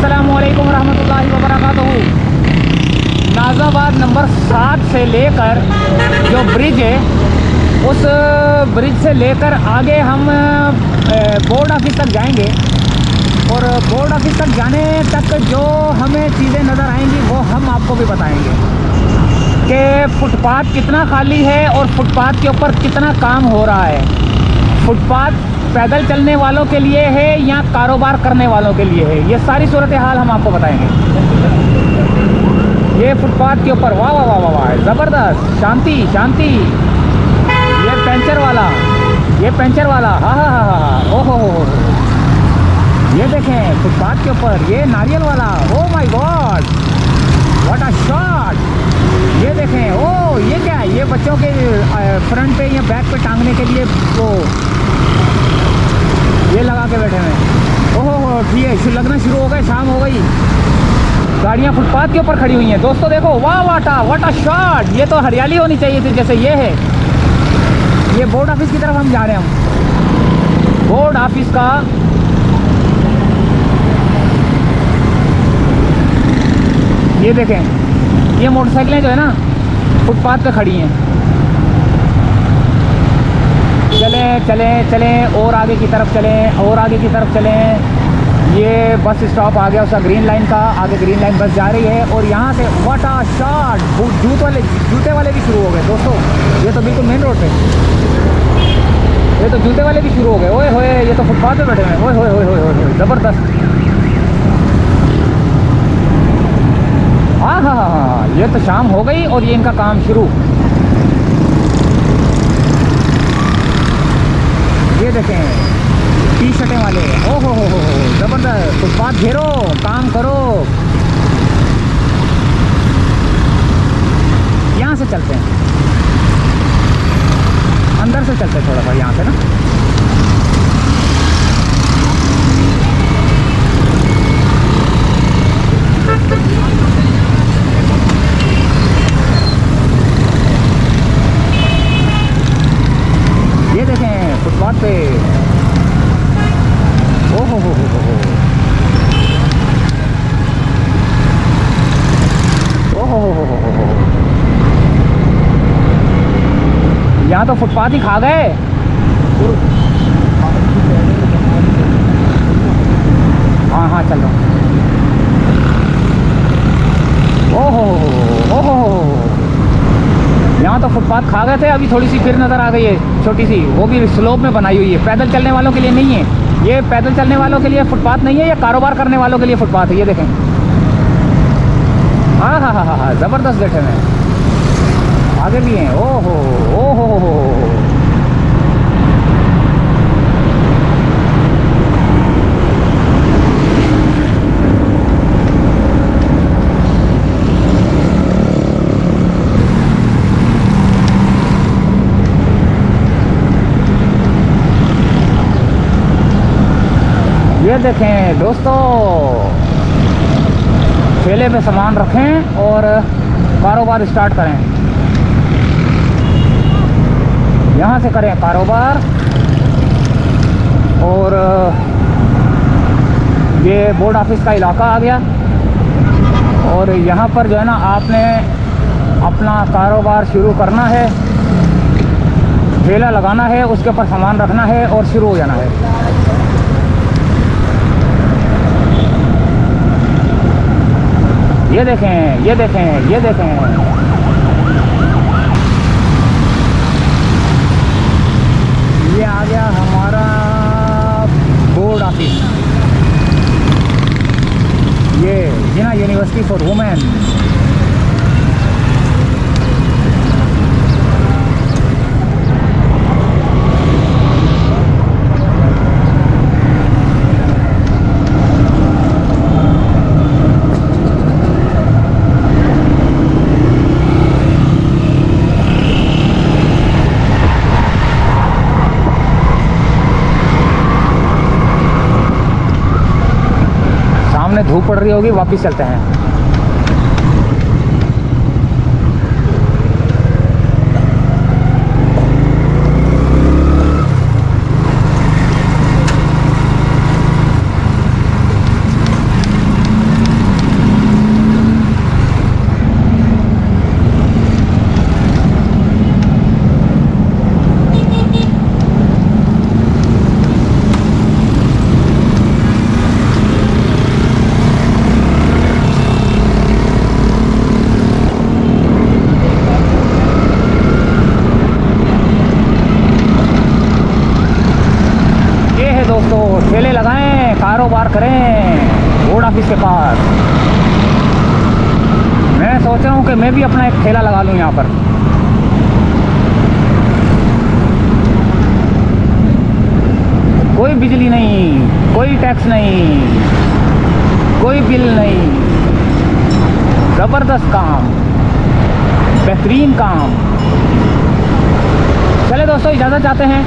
अस्सलामुअलैकुम रहमतुल्लाहि व बरकातहू। नाज़ाबाद नंबर 7 से लेकर जो ब्रिज है, उस ब्रिज से लेकर आगे हम बोर्ड ऑफिस तक जाएंगे। और बोर्ड ऑफिस तक जाने तक जो हमें चीज़ें नज़र आएंगी वो हम आपको भी बताएंगे कि फुटपाथ कितना खाली है और फुटपाथ के ऊपर कितना काम हो रहा है। फुटपाथ पैदल चलने वालों के लिए है या कारोबार करने वालों के लिए है, ये सारी सूरत हाल हम आपको बताएंगे। ये फुटपाथ के ऊपर वाह वाह वाह वाह वाह, ज़बरदस्त, शांति शांति। ये पेंचर वाला, ये पेंचर वाला, हाँ हाँ हाँ हाँ, ओहो हो। ये देखें फुटपाथ के ऊपर ये नारियल वाला, oh my God what a shot. ये देखें, ओ ये क्या है, ये बच्चों के फ्रंट पे या बैक पे टांगने के लिए वो ये लगा के बैठे हैं। ओहो हो, ठीक है, लगना शुरू हो गए, शाम हो गई। गाड़ियाँ फुटपाथ के ऊपर खड़ी हुई हैं दोस्तों, देखो वाह वाटा व्हाट अ शॉट। ये तो हरियाली होनी चाहिए थी जैसे ये है। ये बोर्ड ऑफिस की तरफ हम जा रहे हैं, हम बोर्ड ऑफिस का। ये देखें, ये मोटरसाइकिलें जो है ना फुटपाथ पे खड़ी हैं। चलें चलें चलें और आगे की तरफ चलें, और आगे की तरफ चलें। ये बस स्टॉप आ गया उसका, ग्रीन लाइन का। आगे ग्रीन लाइन बस जा रही है और यहाँ से व्हाट अ शॉट, जूते वाले भी शुरू हो गए दोस्तों। ये तो बिल्कुल मेन रोड पे, ये तो जूते वाले भी शुरू हो गए। ओए होए, ये तो फुटपाथ पे बैठे हुए हैं। ओए होए होए होए होए, ज़बरदस्त। हाँ हाँ हाँ हाँ, ये तो शाम हो गई और ये इनका काम शुरू। ये देखें टी शर्टें वाले, ओ हो ज़बरदस्त। फुटपाथ घेरो, काम करो। यहाँ से चलते हैं, अंदर से चलते हैं थोड़ा सा यहाँ से ना। ये देखें फुटपाथ पे, ओ हो यहाँ तो फुटपाथ ही खा गए। हाँ हाँ चलो, ओहो यहाँ तो फुटपाथ खा गए थे। अभी थोड़ी सी फिर नज़र आ गई है छोटी सी, वो भी स्लोप में बनाई हुई है। पैदल चलने वालों के लिए नहीं है ये, पैदल चलने वालों के लिए फुटपाथ नहीं है, ये कारोबार करने वालों के लिए फुटपाथ है। ये देखें, हाँ हाँ हाँ हाँ, ज़बरदस्त बैठे हैं। आगे भी हैं, ओहो ओहो। ये देखें दोस्तों, ठेले पे सामान रखें और कारोबार स्टार्ट करें। यहाँ से करें कारोबार। और ये बोर्ड ऑफिस का इलाका आ गया और यहाँ पर जो है ना आपने अपना कारोबार शुरू करना है, ठेला लगाना है, उसके ऊपर सामान रखना है और शुरू हो जाना है। ये देखें, ये देखें, ये देखें, ये आ गया हमारा बोर्ड ऑफिस। ये जिना यूनिवर्सिटी फॉर वुमेन। धूप पड़ रही होगी, वापस चलते हैं। कारोबार करें बोर्ड ऑफिस के पास। मैं सोच रहा हूँ कि मैं भी अपना एक ठेला लगा लूँ यहाँ पर। कोई बिजली नहीं, कोई टैक्स नहीं, कोई बिल नहीं, ज़बरदस्त काम, बेहतरीन काम। चले दोस्तों, इजाज़त चाहते हैं।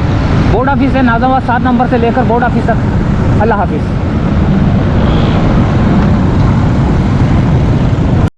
बोर्ड ऑफिस है नाज़ाबाद 7 नंबर से लेकर बोर्ड ऑफिस तक। अल्लाह हाफिज़।